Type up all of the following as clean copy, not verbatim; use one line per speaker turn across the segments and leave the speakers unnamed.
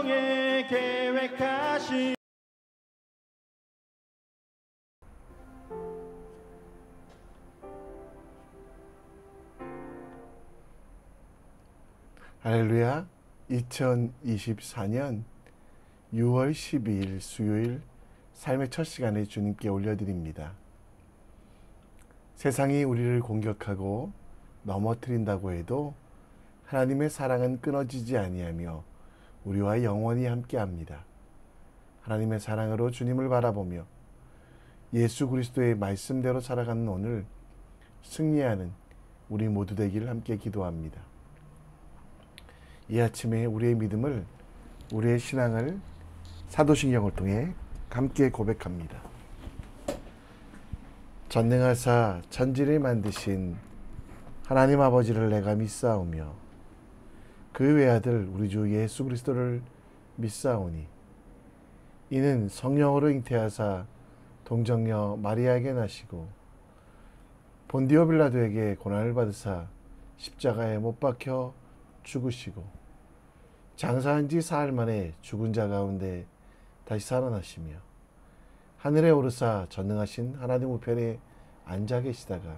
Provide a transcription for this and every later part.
성령의 계획하신
할렐루야. 2024년 6월 12일 수요일 삶의 첫 시간에 주님께 올려드립니다. 세상이 우리를 공격하고 넘어뜨린다고 해도 하나님의 사랑은 끊어지지 아니하며 우리와 영원히 함께합니다. 하나님의 사랑으로 주님을 바라보며 예수 그리스도의 말씀대로 살아가는 오늘 승리하는 우리 모두 되기를 함께 기도합니다. 이 아침에 우리의 믿음을, 우리의 신앙을 사도신경을 통해 함께 고백합니다. 전능하사 천지를 만드신 하나님 아버지를 내가 믿사오며 그 외아들 우리 주 예수 그리스도를 믿사오니 이는 성령으로 잉태하사 동정녀 마리아에게 나시고 본디오 빌라도에게 고난을 받으사 십자가에 못 박혀 죽으시고 장사한 지 사흘 만에 죽은 자 가운데 다시 살아나시며 하늘에 오르사 전능하신 하나님 우편에 앉아 계시다가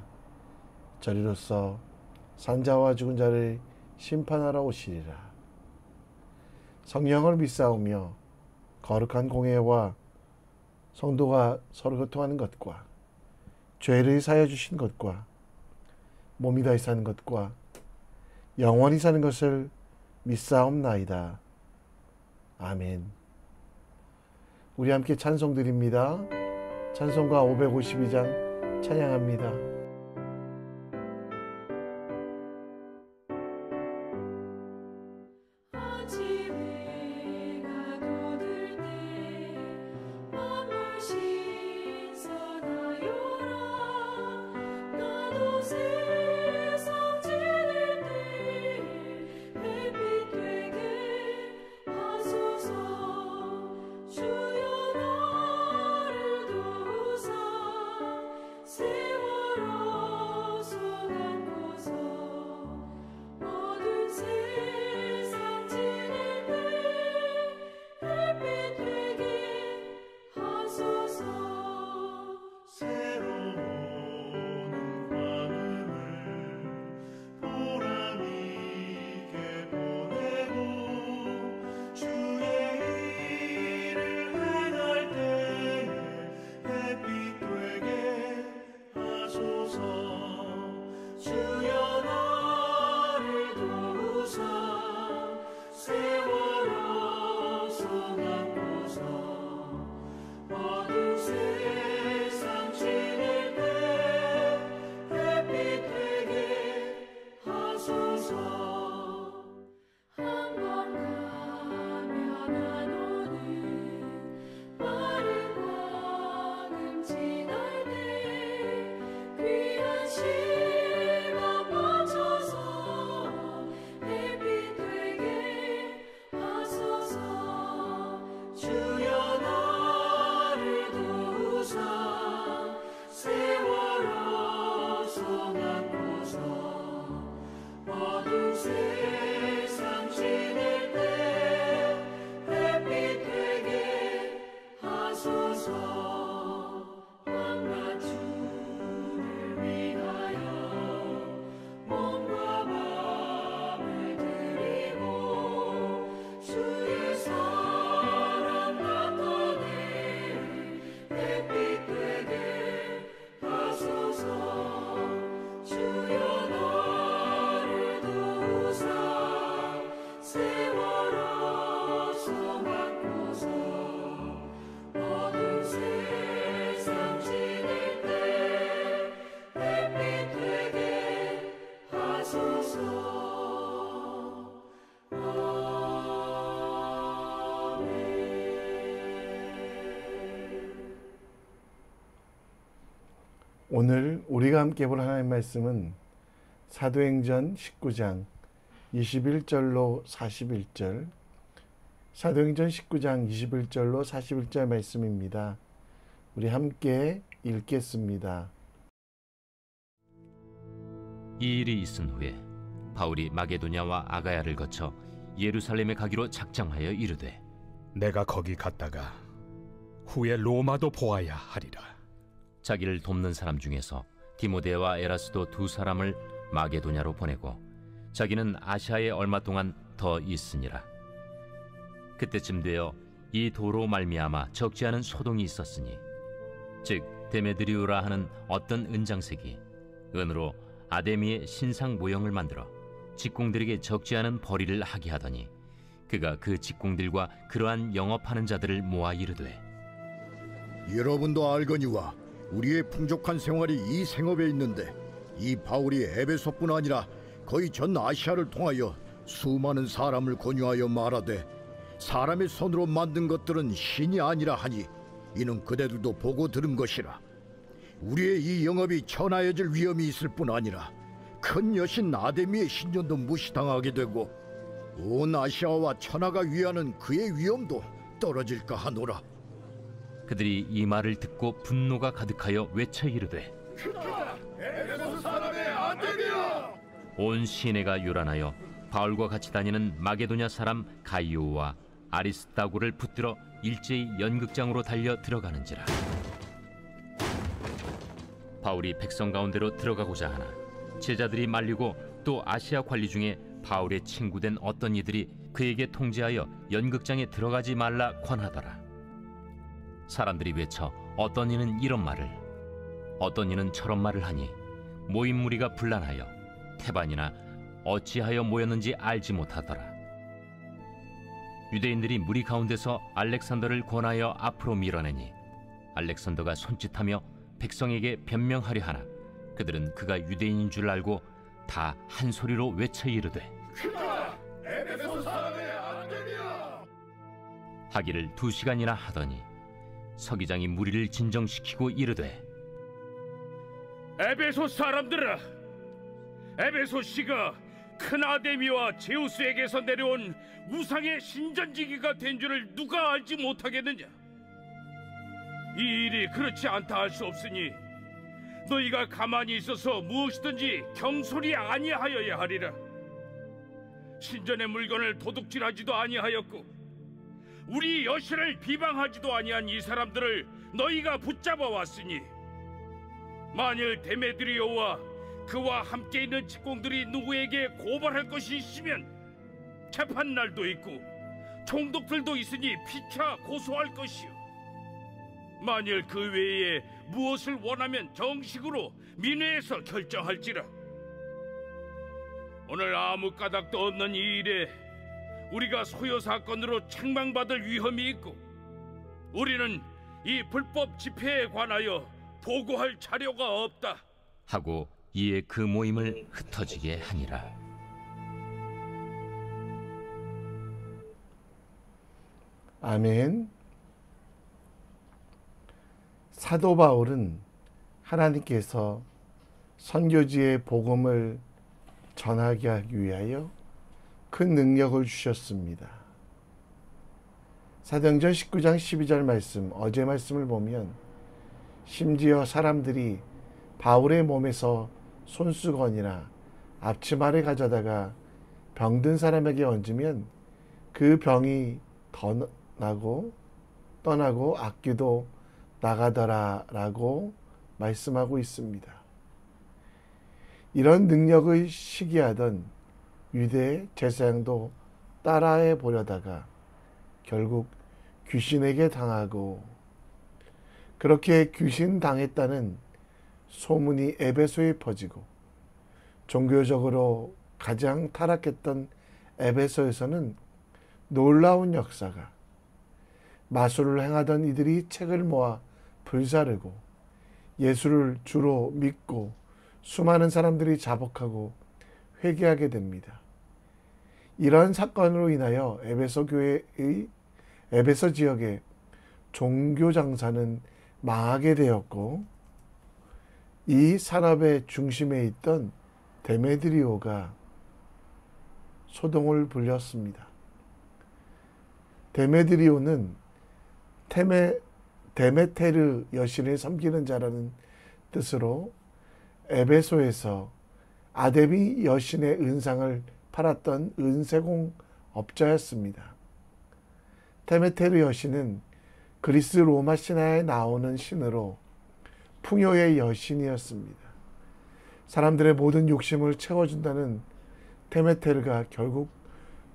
저리로서 산자와 죽은 자를 심판하러 오시리라. 성령을 믿사오며 거룩한 공회와 성도가 서로 교통하는 것과 죄를 사하여 주신 것과 몸이 다시 사는 것과 영원히 사는 것을 믿사옵나이다. 아멘. 우리 함께 찬송 드립니다. 찬송가 552장 찬양합니다. 오늘 우리가 함께 볼 하나님의 말씀은 사도행전 19장 21절로 41절, 사도행전 19장 21절로 41절 말씀입니다. 우리 함께 읽겠습니다.
이 일이 있은 후에 바울이 마게도냐와 아가야를 거쳐 예루살렘에 가기로 작정하여 이르되
내가 거기 갔다가 후에 로마도 보아야 하리라.
자기를 돕는 사람 중에서 디모데와 에라스도 두 사람을 마게도냐로 보내고 자기는 아시아에 얼마 동안 더 있으니라. 그때쯤 되어 이 도로 말미암아 적지 않은 소동이 있었으니 즉 데메드리오라 하는 어떤 은장색이 은으로 아데미의 신상 모형을 만들어 직공들에게 적지 않은 벌이를 하게 하더니 그가 그 직공들과 그러한 영업하는 자들을 모아 이르되
여러분도 알거니와 우리의 풍족한 생활이 이 생업에 있는데 이 바울이 에베소뿐 아니라 거의 전 아시아를 통하여 수많은 사람을 권유하여 말하되 사람의 손으로 만든 것들은 신이 아니라 하니 이는 그대들도 보고 들은 것이라. 우리의 이 영업이 천하여질 위험이 있을 뿐 아니라 큰 여신 아데미의 신전도 무시당하게 되고 온 아시아와 천하가 위하는 그의 위엄도 떨어질까 하노라.
그들이 이 말을 듣고 분노가 가득하여 외쳐 이르되
에베소 사람의 아데미야!
온 시내가 요란하여 바울과 같이 다니는 마게도냐 사람 가이오와 아리스다고를 붙들어 일제히 연극장으로 달려 들어가는지라. 바울이 백성 가운데로 들어가고자 하나 제자들이 말리고 또 아시아 관리 중에 바울의 친구된 어떤 이들이 그에게 통제하여 연극장에 들어가지 말라 권하더라. 사람들이 외쳐 어떤 이는 이런 말을 어떤 이는 저런 말을 하니 모인 무리가 분란하여 태반이나 어찌하여 모였는지 알지 못하더라. 유대인들이 무리 가운데서 알렉산더를 권하여 앞으로 밀어내니 알렉산더가 손짓하며 백성에게 변명하려 하나 그들은 그가 유대인인 줄 알고 다 한 소리로 외쳐 이르되
에베소 사람의 아데미야!
하기를 2시간이나 하더니 서기장이 무리를 진정시키고 이르되
에베소 사람들아, 에베소 씨가 큰 아데미와 제우스에게서 내려온 우상의 신전지기가 된 줄을 누가 알지 못하겠느냐? 이 일이 그렇지 않다 할 수 없으니 너희가 가만히 있어서 무엇이든지 경솔이 아니하여야 하리라. 신전의 물건을 도둑질하지도 아니하였고 우리 여신을 비방하지도 아니한 이 사람들을 너희가 붙잡아 왔으니 만일 데메드리오와 그와 함께 있는 직공들이 누구에게 고발할 것이 있으면 재판날도 있고 총독들도 있으니 피차 고소할 것이요 만일 그 외에 무엇을 원하면 정식으로 민회에서 결정할지라. 오늘 아무 까닭도 없는 이 일에 우리가 소요 사건으로 책망받을 위험이 있고 우리는 이 불법 집회에 관하여 보고할 자료가 없다
하고 이에 그 모임을 흩어지게 하니라.
아멘. 사도 바울은 하나님께서 선교지의 복음을 전하게 하기 위하여 큰 능력을 주셨습니다. 사도행전 19장 12절 말씀, 어제 말씀을 보면 심지어 사람들이 바울의 몸에서 손수건이나 앞치마를 가져다가 병든 사람에게 얹으면 그 병이 떠나고 악귀도 나가더라 라고 말씀하고 있습니다. 이런 능력을 시기하던 유대 제사장도 따라해 보려다가 결국 귀신에게 당하고 그렇게 귀신 당했다는 소문이 에베소에 퍼지고 종교적으로 가장 타락했던 에베소에서는 놀라운 역사가 마술을 행하던 이들이 책을 모아 불사르고 예수를 주로 믿고 수많은 사람들이 자복하고 회개하게 됩니다. 이런 사건으로 인하여 에베소 지역의 종교 장사는 망하게 되었고 이 산업의 중심에 있던 데메드리오가 소동을 불렸습니다. 데메드리오는 데메테르 여신을 섬기는 자라는 뜻으로 에베소에서 아데미 여신의 은상을 팔았던 은세공 업자였습니다. 데메테르 여신은 그리스 로마 신화에 나오는 신으로 풍요의 여신이었습니다. 사람들의 모든 욕심을 채워준다는 데메테르가 결국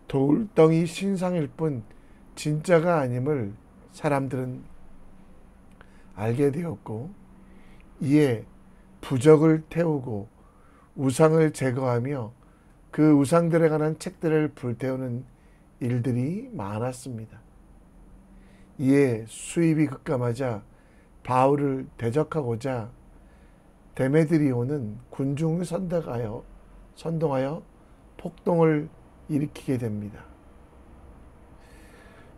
돌덩이 신상일 뿐 진짜가 아님을 사람들은 알게 되었고, 이에 부적을 태우고 우상을 제거하며 그 우상들에 관한 책들을 불태우는 일들이 많았습니다. 이에 수입이 급감하자 바울을 대적하고자 데메드리오는 군중을 선동하여 폭동을 일으키게 됩니다.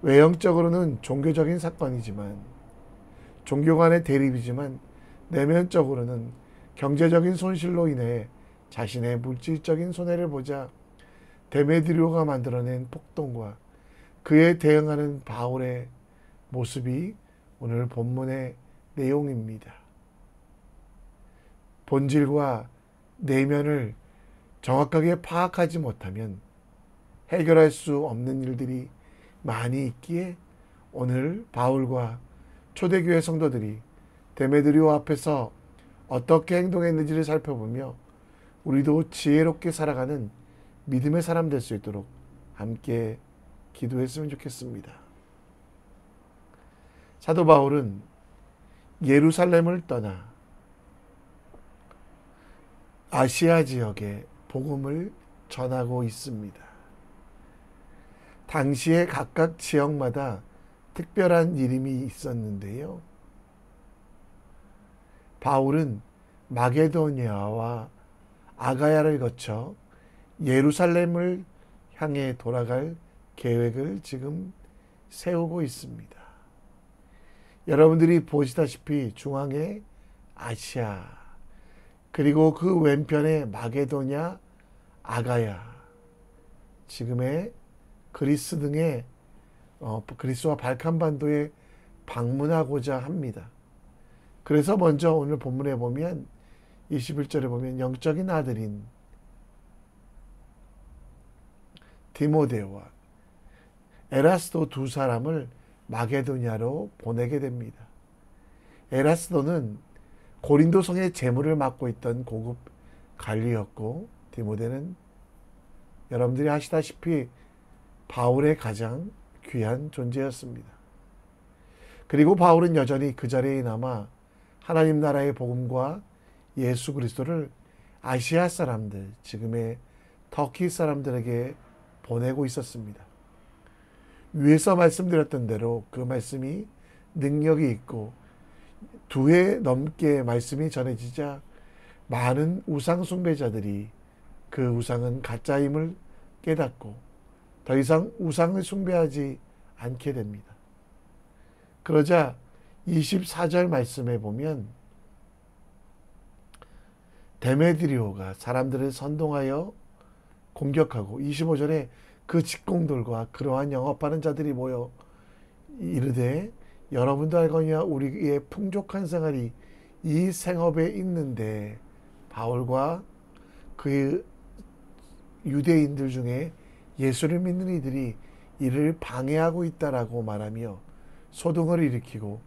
외형적으로는 종교적인 사건이지만, 종교 간의 대립이지만 내면적으로는 경제적인 손실로 인해 자신의 물질적인 손해를 보자 데메드리오가 만들어낸 폭동과 그에 대응하는 바울의 모습이 오늘 본문의 내용입니다. 본질과 내면을 정확하게 파악하지 못하면 해결할 수 없는 일들이 많이 있기에 오늘 바울과 초대교회 성도들이 데메드리오 앞에서 어떻게 행동했는지를 살펴보며 우리도 지혜롭게 살아가는 믿음의 사람 될 수 있도록 함께 기도했으면 좋겠습니다. 사도 바울은 예루살렘을 떠나 아시아 지역에 복음을 전하고 있습니다. 당시에 각각 지역마다 특별한 이름이 있었는데요. 바울은 마게도니아와 아가야를 거쳐 예루살렘을 향해 돌아갈 계획을 지금 세우고 있습니다. 여러분들이 보시다시피 중앙에 아시아, 그리고 그 왼편에 마게도냐, 아가야, 지금의 그리스 등의 그리스와 발칸반도에 방문하고자 합니다. 그래서 먼저 오늘 본문에 보면 21절에 보면 영적인 아들인 디모데와 에라스도 두 사람을 마게도냐로 보내게 됩니다. 에라스도는 고린도 성의 재물을 맡고 있던 고급 관리였고, 디모데는 여러분들이 아시다시피 바울의 가장 귀한 존재였습니다. 그리고 바울은 여전히 그 자리에 남아 하나님 나라의 복음과 예수 그리스도를 아시아 사람들, 지금의 터키 사람들에게 보내고 있었습니다. 위에서 말씀드렸던 대로 그 말씀이 능력이 있고 2해 넘게 말씀이 전해지자 많은 우상 숭배자들이 그 우상은 가짜임을 깨닫고 더 이상 우상을 숭배하지 않게 됩니다. 그러자 24절 말씀에 보면 데메드리오가 사람들을 선동하여 공격하고, 25절에 그 직공들과 그러한 영업하는 자들이 모여 이르되 여러분도 알거니와 우리의 풍족한 생활이 이 생업에 있는데 바울과 그 유대인들 중에 예수를 믿는 이들이 이를 방해하고 있다라고 말하며 소동을 일으키고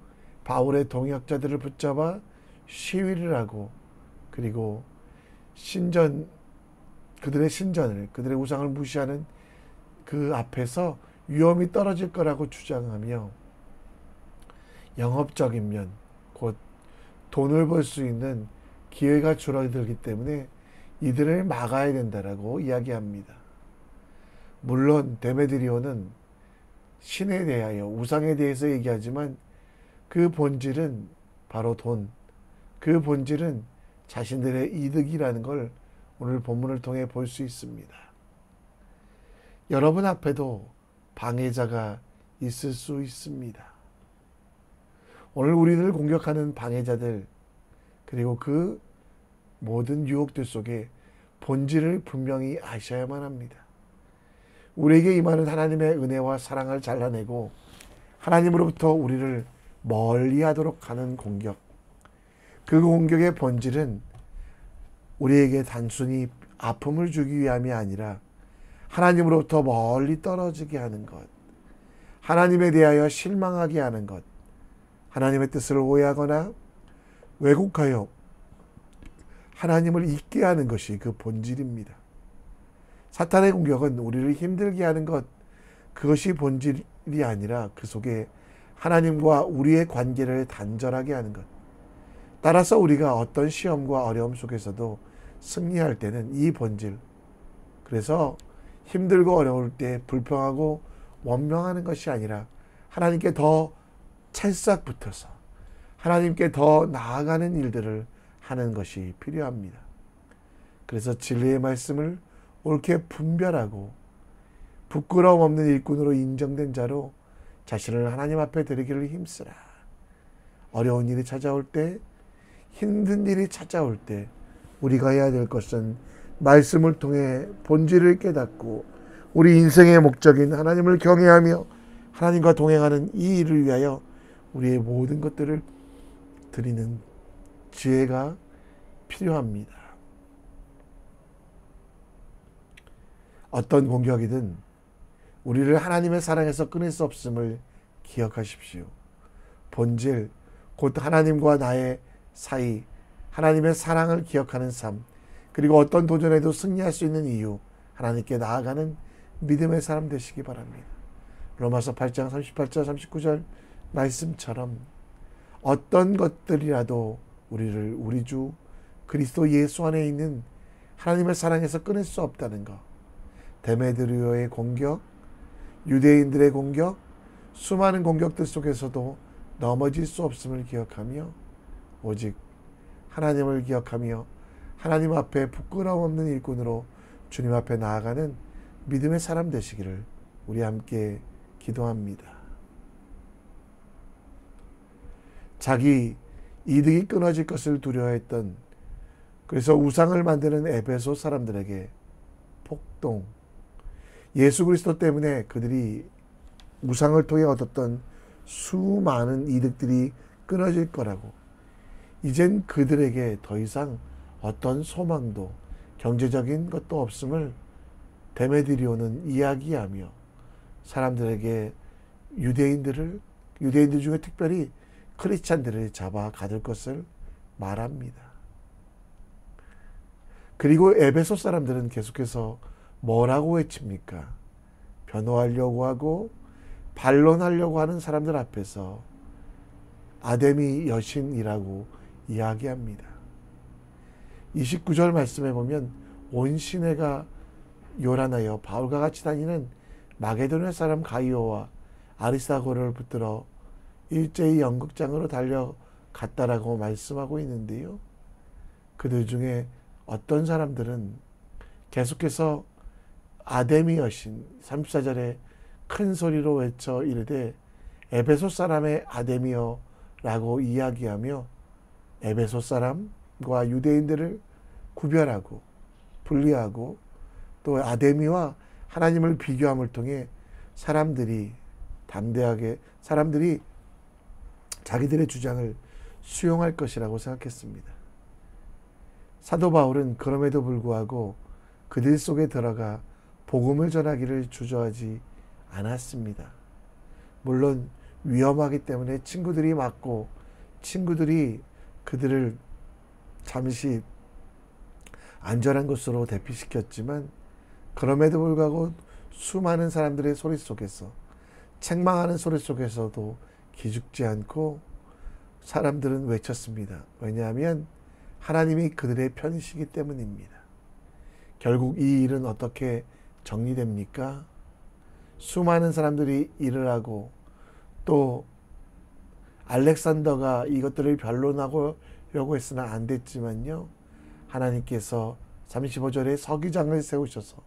바울의 동역자들을 붙잡아 시위를 하고, 그리고 그들의 신전을, 그들의 우상을 무시하는 그 앞에서 위험이 떨어질 거라고 주장하며 영업적인 면, 곧 돈을 벌 수 있는 기회가 줄어들기 때문에 이들을 막아야 된다라고 이야기합니다. 물론 데메드리오는 신에 대하여, 우상에 대해서 얘기하지만 그 본질은 바로 돈, 그 본질은 자신들의 이득이라는 걸 오늘 본문을 통해 볼 수 있습니다. 여러분 앞에도 방해자가 있을 수 있습니다. 오늘 우리를 공격하는 방해자들, 그리고 그 모든 유혹들 속에 본질을 분명히 아셔야만 합니다. 우리에게 임하는 하나님의 은혜와 사랑을 잘라내고 하나님으로부터 우리를 멀리하도록 하는 공격, 그 공격의 본질은 우리에게 단순히 아픔을 주기 위함이 아니라 하나님으로부터 멀리 떨어지게 하는 것, 하나님에 대하여 실망하게 하는 것, 하나님의 뜻을 오해하거나 왜곡하여 하나님을 잊게 하는 것이 그 본질입니다. 사탄의 공격은 우리를 힘들게 하는 것, 그것이 본질이 아니라 그 속에 하나님과 우리의 관계를 단절하게 하는 것. 따라서 우리가 어떤 시험과 어려움 속에서도 승리할 때는 이 본질, 그래서 힘들고 어려울 때 불평하고 원망하는 것이 아니라 하나님께 더 찰싹 붙어서 하나님께 더 나아가는 일들을 하는 것이 필요합니다. 그래서 진리의 말씀을 옳게 분별하고 부끄러움 없는 일꾼으로 인정된 자로 자신을 하나님 앞에 드리기를 힘쓰라. 어려운 일이 찾아올 때, 힘든 일이 찾아올 때 우리가 해야 될 것은 말씀을 통해 본질을 깨닫고 우리 인생의 목적인 하나님을 경외하며 하나님과 동행하는 이 일을 위하여 우리의 모든 것들을 드리는 지혜가 필요합니다. 어떤 공격이든 우리를 하나님의 사랑에서 끊을 수 없음을 기억하십시오. 본질, 곧 하나님과 나의 사이, 하나님의 사랑을 기억하는 삶, 그리고 어떤 도전에도 승리할 수 있는 이유, 하나님께 나아가는 믿음의 사람 되시기 바랍니다. 로마서 8장 38절 39절 말씀처럼 어떤 것들이라도 우리를 우리 주 그리스도 예수 안에 있는 하나님의 사랑에서 끊을 수 없다는 것, 데메드리오의 공격, 유대인들의 공격, 수많은 공격들 속에서도 넘어질 수 없음을 기억하며 오직 하나님을 기억하며 하나님 앞에 부끄러움 없는 일꾼으로 주님 앞에 나아가는 믿음의 사람 되시기를 우리 함께 기도합니다. 자기 이득이 끊어질 것을 두려워했던, 그래서 우상을 만드는 에베소 사람들에게 폭동, 예수 그리스도 때문에 그들이 우상을 통해 얻었던 수많은 이득들이 끊어질 거라고, 이젠 그들에게 더 이상 어떤 소망도 경제적인 것도 없음을 데메드리오는 이야기하며 사람들에게 유대인들 중에 특별히 크리스찬들을 잡아 가둘 것을 말합니다. 그리고 에베소 사람들은 계속해서 뭐라고 외칩니까? 변호하려고 하고 반론하려고 하는 사람들 앞에서 아데미 여신이라고 이야기합니다. 29절 말씀에 보면 온 시내가 요란하여 바울과 같이 다니는 마게도냐 사람 가이오와 아리스타고를 붙들어 일제히 연극장으로 달려갔다라고 말씀하고 있는데요. 그들 중에 어떤 사람들은 계속해서 아데미 여신 34절에 큰 소리로 외쳐 이르되 에베소 사람의 아데미여라고 이야기하며 에베소 사람과 유대인들을 구별하고 분리하고 또 아데미와 하나님을 비교함을 통해 사람들이 자기들의 주장을 수용할 것이라고 생각했습니다. 사도 바울은 그럼에도 불구하고 그들 속에 들어가 복음을 전하기를 주저하지 않았습니다. 물론 위험하기 때문에 친구들이 맞고 친구들이 그들을 잠시 안전한 곳으로 대피시켰지만 그럼에도 불구하고 수많은 사람들의 소리 속에서 책망하는 소리 속에서도 기죽지 않고 사람들은 외쳤습니다. 왜냐하면 하나님이 그들의 편이시기 때문입니다. 결국 이 일은 어떻게 정리됩니까? 수많은 사람들이 일을 하고 또 알렉산더가 이것들을 변론하려고 했으나 안 됐지만요. 하나님께서 35절에 서기장을 세우셔서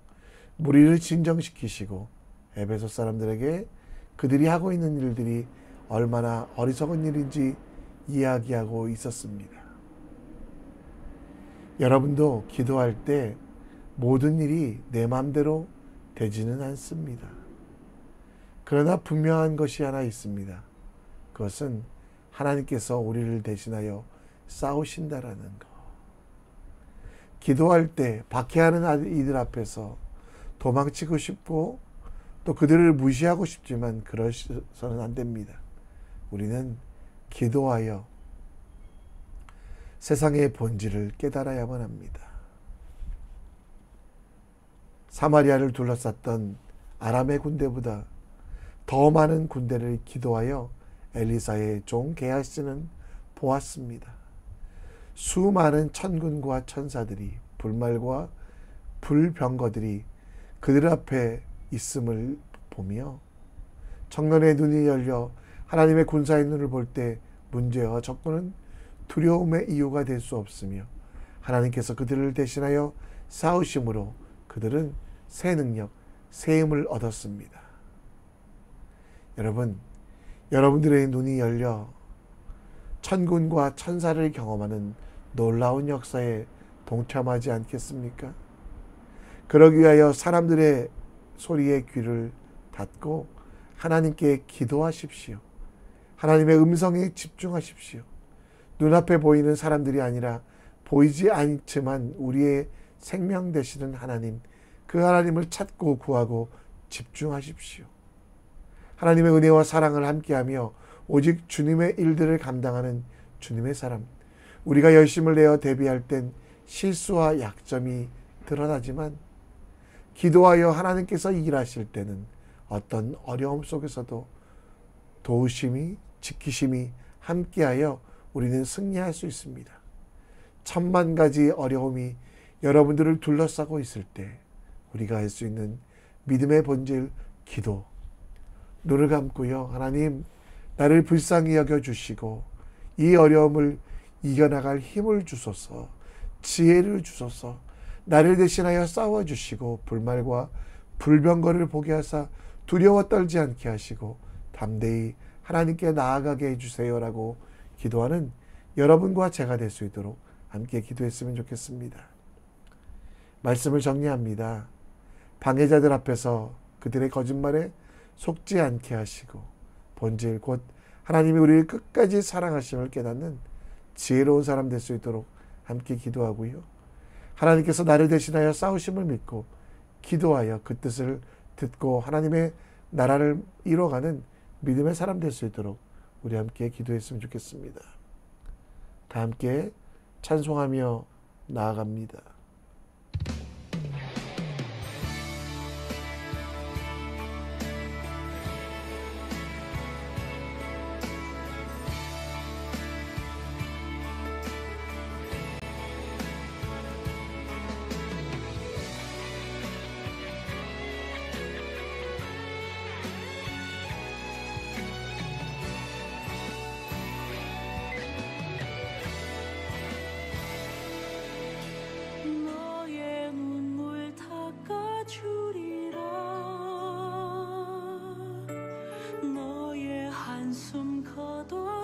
무리를 진정시키시고 에베소 사람들에게 그들이 하고 있는 일들이 얼마나 어리석은 일인지 이야기하고 있었습니다. 여러분도 기도할 때 모든 일이 내 마음대로 되지는 않습니다. 그러나 분명한 것이 하나 있습니다. 그것은 하나님께서 우리를 대신하여 싸우신다라는 것. 기도할 때 박해하는 이들 앞에서 도망치고 싶고 또 그들을 무시하고 싶지만 그러서는 안 됩니다. 우리는 기도하여 세상의 본질을 깨달아야만 합니다. 사마리아를 둘러쌌던 아람의 군대보다 더 많은 군대를 기도하여 엘리사의 종 게하시는 보았습니다. 수많은 천군과 천사들이 불말과 불병거들이 그들 앞에 있음을 보며 청년의 눈이 열려 하나님의 군사의 눈을 볼 때 문제와 적군은 두려움의 이유가 될 수 없으며 하나님께서 그들을 대신하여 싸우심으로 그들은 새 능력, 새 힘을 얻었습니다. 여러분, 여러분들의 눈이 열려 천군과 천사를 경험하는 놀라운 역사에 동참하지 않겠습니까? 그러기 위하여 사람들의 소리에 귀를 닫고 하나님께 기도하십시오. 하나님의 음성에 집중하십시오. 눈앞에 보이는 사람들이 아니라 보이지 않지만 우리의 생명 되시는 하나님, 그 하나님을 찾고 구하고 집중하십시오. 하나님의 은혜와 사랑을 함께하며 오직 주님의 일들을 감당하는 주님의 사람, 우리가 열심을 내어 대비할 땐 실수와 약점이 드러나지만 기도하여 하나님께서 일하실 때는 어떤 어려움 속에서도 도우심이, 지키심이 함께하여 우리는 승리할 수 있습니다. 천만 가지 어려움이 여러분들을 둘러싸고 있을 때 우리가 할 수 있는 믿음의 본질, 기도. 눈을 감고요. 하나님, 나를 불쌍히 여겨주시고 이 어려움을 이겨나갈 힘을 주소서, 지혜를 주소서, 나를 대신하여 싸워주시고 불말과 불병거를 보게 하사 두려워 떨지 않게 하시고 담대히 하나님께 나아가게 해주세요라고 기도하는 여러분과 제가 될 수 있도록 함께 기도했으면 좋겠습니다. 말씀을 정리합니다. 방해자들 앞에서 그들의 거짓말에 속지 않게 하시고 본질 곧 하나님이 우리를 끝까지 사랑하심을 깨닫는 지혜로운 사람 될 수 있도록 함께 기도하고요. 하나님께서 나를 대신하여 싸우심을 믿고 기도하여 그 뜻을 듣고 하나님의 나라를 이뤄가는 믿음의 사람 될 수 있도록 우리 함께 기도했으면 좋겠습니다. 다 함께 찬송하며 나아갑니다.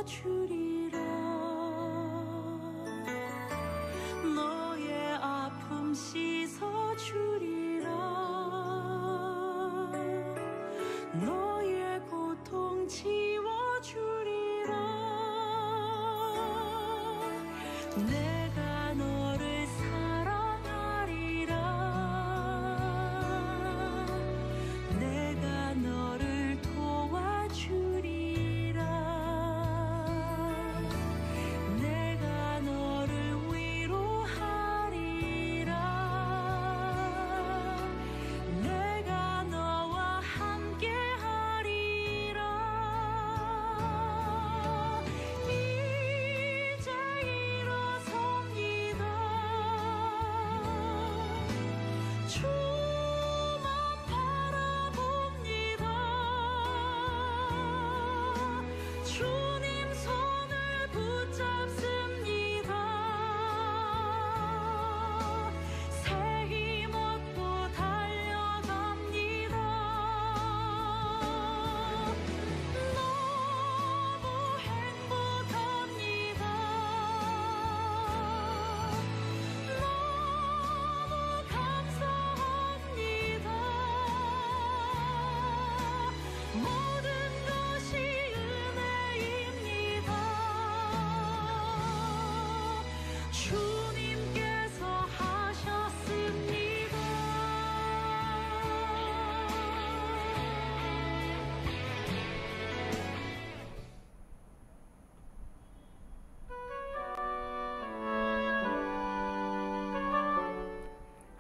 주리라 너의 아픔 씻어주리라 너의 고통 지워주리라 내가 너를 사랑하리라 내가 너를 도와주리라 이제 일어서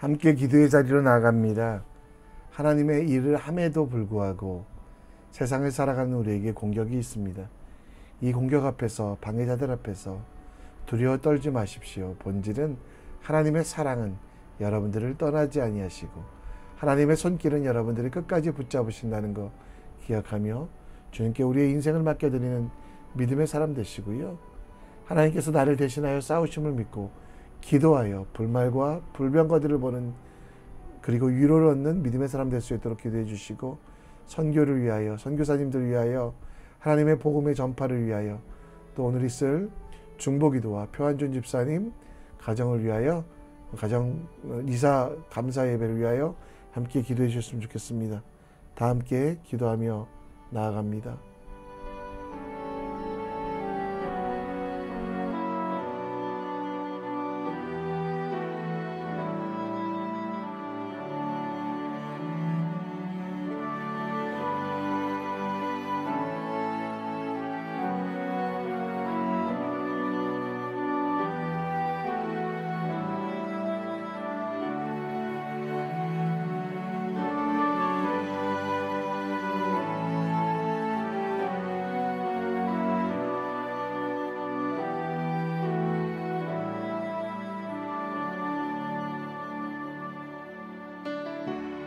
함께 기도의 자리로 나아갑니다. 하나님의 일을 함에도 불구하고 세상을 살아가는 우리에게 공격이 있습니다. 이 공격 앞에서, 방해자들 앞에서 두려워 떨지 마십시오. 본질은 하나님의 사랑은 여러분들을 떠나지 아니하시고 하나님의 손길은 여러분들을 끝까지 붙잡으신다는 거 기억하며 주님께 우리의 인생을 맡겨드리는 믿음의 사람 되시고요. 하나님께서 나를 대신하여 싸우심을 믿고 기도하여 불말과 불병거들을 보는 그리고 위로를 얻는 믿음의 사람 될 수 있도록 기도해 주시고 선교를 위하여, 선교사님들을 위하여, 하나님의 복음의 전파를 위하여, 또 오늘 있을 중보기도와 표한준 집사님 가정을 위하여, 가정 이사 감사 예배를 위하여 함께 기도해 주셨으면 좋겠습니다. 다 함께 기도하며 나아갑니다.